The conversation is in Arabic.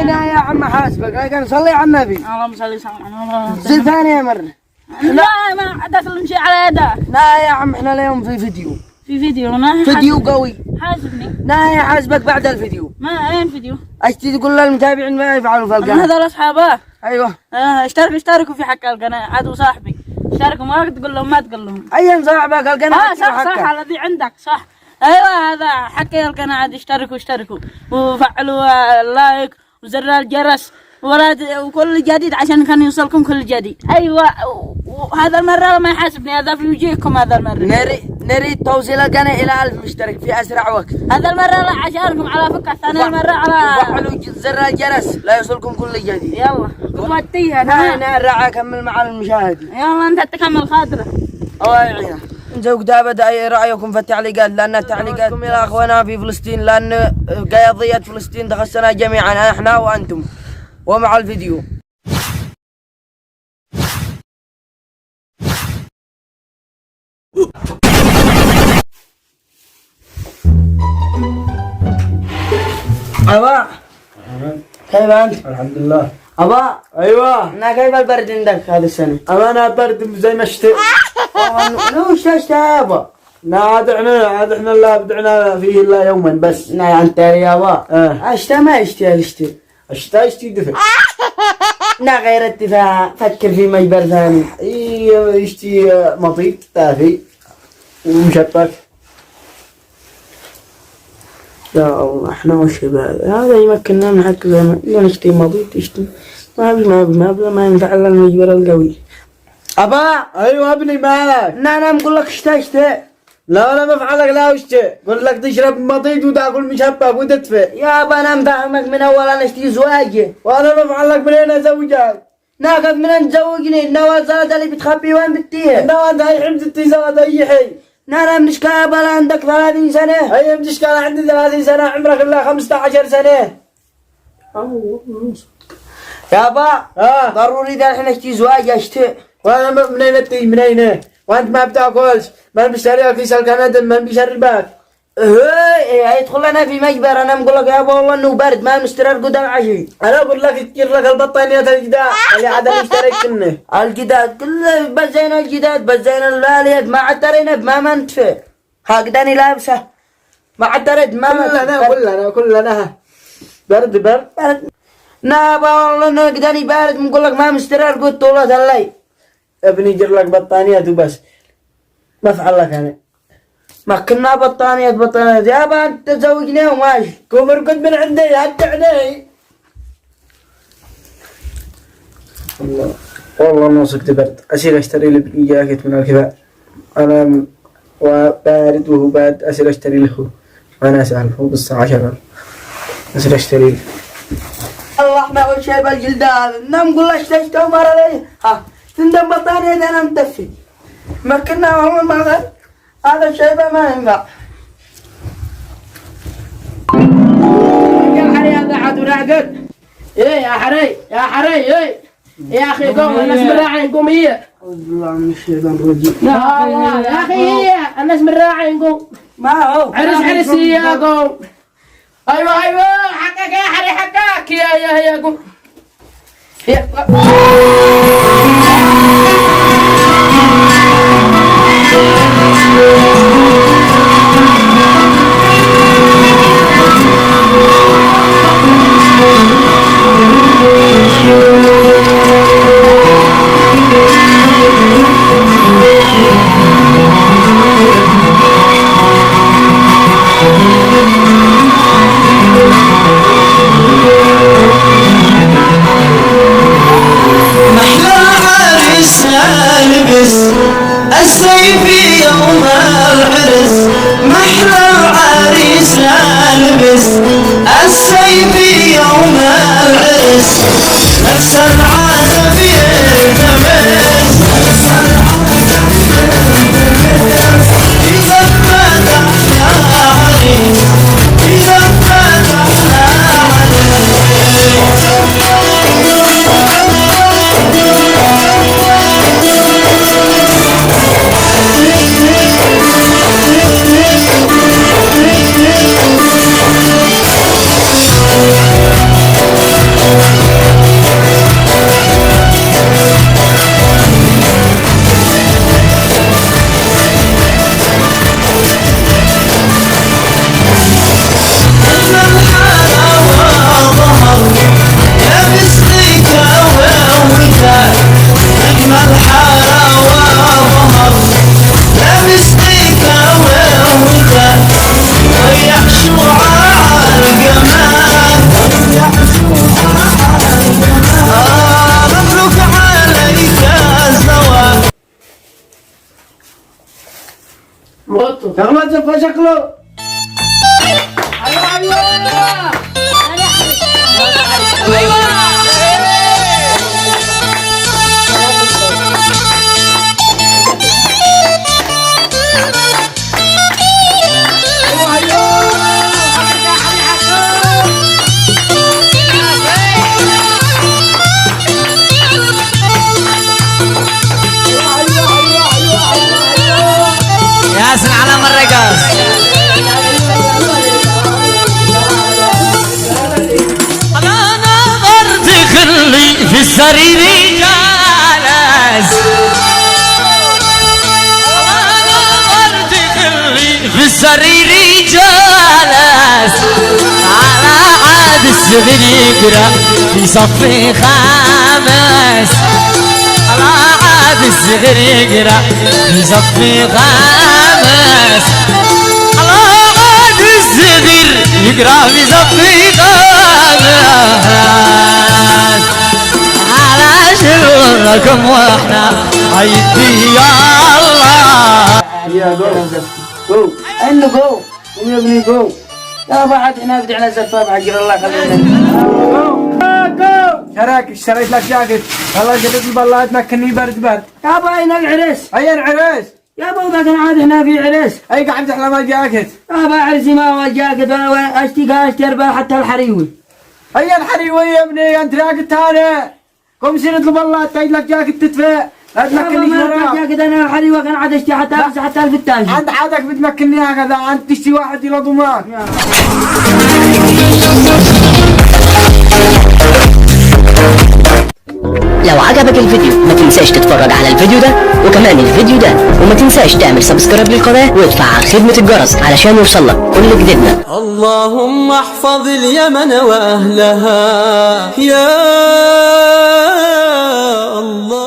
لا يا عم حاسبك لكن صلي على النبي. اللهم صل وسلم. زي ثانية مرة. لا ما عاد نمشي على يده. لا يا عم احنا اليوم في فيديو. في فيديو أنا فيديو قوي. حاسبني. لا يا حاسبك بعد الفيديو. ما أين فيديو؟ اشتي تقول للمتابعين ما يفعلوا في القناة. هذول أصحابه. ايوه. اشتركوا في حق القناة عدو صاحبي. اشتركوا ما تقول لهم ما تقول لهم. اي صاحبك القناة. صح الذي عندك صح. ايوه هذا حق القناة عاد اشتركوا وفعلوا اللايك وزر الجرس وكل جديد عشان كان يوصلكم كل جديد. ايوه وهذا المرة ما يحاسبني هذا في وجهكم هذا المرة. نريد توصيل القناة إلى 1000 مشترك في أسرع وقت. هذا المرة لا عشانكم على فكرة ثانية مرة على وفعلوا زر الجرس لا يوصلكم كل جديد. يلا وديها أنا الرعاة كمل مع المشاهد. يلا أنت تكمل خاطرة. الله يعينك. انتوا كتابة أي رأيكم في التعليقات لأن التعليقات إلى أخوانا في فلسطين لأن قضية فلسطين تخصنا جميعا احنا وأنتم. ومع الفيديو. أبا كيف أنت؟ الحمد لله. أبا ايوه أنا كيف البرد عندك هذه السنة؟ انا برد زي ما اشتي. وش يا أبا؟ لا عاد احنا لا بدعنا فيه الا يوما بس. لا أنت يا أبا. اشتى ما يشتي اشتى يشتي دفع. لا غير الدفاع فكر في مجبر ثاني. يشتي مطيط تافي ومشبك. يا الله احنا والشباب هذا يمكننا من حق زمان نشتي مضيط يشتي ما ينفع الا المجبر القوي. ابا ايوه ابني مالك؟ انا نقول لك اشتي. لا انا ما افعلك لا اشتي. قول لك تشرب مضيط وتاكل مشبك وتدفع. يا ابا انا مفهمك من اول انا اشتي زواجي. وانا ما افعلك منين ازوجك؟ ناقف من تزوجني النواد زاد اللي بتخبي وين بتيه؟ النواد هاي حمد التزاد اي حي. انا مشكلة بلا عندك 30 سنة. هي مشكلة عندي 30 سنة عمرك الا 15 سنة. يا با ضروري ذا الحين اشتي زواج اشتي. وانا منين تجي منين؟ وانت ما بتاكلش ما بيشتري لك كيس الكندم ما بيشربك. يدخل لنا في مجبر انا بقول لك يا با والله انه برد ما مسترر قدام عشي. انا اقول لك تكير لك البطانيات الجداد اللي عاد اشتريت منه. الجداد كله بزينا الجداد بزينا الواليات ما عترينا بما ما ندفع. هكذاني لابسه ما عتريت ما كلنا برد. نابا والله انه قداني بارد بنقول لك ما مسترر قلت طولة الليل. ابني يجر لك بطانيات وبس ما افعل لك انا. ما كنا بطانيات يا با انت تزوجني وماشي. قوم ارقد من عندي هدعني. والله نوصك برد اسير اشتري لي جاكيت من الكفاء. انا وبارد وهو بارد اسير اشتري له. وانا اسال هو بالساعة 10 اسير اشتري له. الله ما هو شيء بالجلدان نام قول اشتشت ومر عليه تندم بطانية انا متفي ما كنا والله ما هذا الشيء ما ينفع. يا حري هذا عاد راقد. ايه يا حري ايه يا اخي قوم الناس مراعي قوم هي. أعوذ بالله من الشيطان الرجيم. لا يا اخي هي الناس مراعي قوم. ما هو عرس هي قوم. ايوه حقك يا حري حقك يا قوم. غلطوا شغله زفه شكله. ياسن على مرقص. انا نظرت خلي في السرير جالس. انا نظرت خلي في السرير جالس. على عاد الصغير يقرا في صف خامس. على عاد الصغير يقرا في صف خامس. على عاد الصغير يقرا في صف خامس. على شركم واحنا عيدي يا الله. يا جو انه جو قوم يا ابني جو. يا بعد احنا بدعنا زفاف عقل الله خلينا جو. شراك اشتريت لك جاكيت والله جبت البلاط تمكنني برد. يا باين العريس. اي العريس؟ يا بو ذاك عاد هنا في عريس. اي قاعد تحلم الجاكيت. يا با عرسي ما هو الجاكيت اشتري حتى الحريوي. اي الحريوي يا ابني انت راقد هذا. قوم سير اطلب الله تجيب لك جاكيت تدفع. لا تمكنني ما جاكيت انا الحريوي كان عاد اشتري حتى الفتاش. انت عادك بتمكنني هكذا انت تشتري واحد يلضم معك. لو عجبك الفيديو ما تنساش تتفرج على الفيديو ده وكمان الفيديو ده، وما تنساش تعمل سبسكرايب للقناة وتفعل خدمة الجرس علشان يوصلك كل جديدنا. اللهم احفظ اليمن وأهلها يا الله.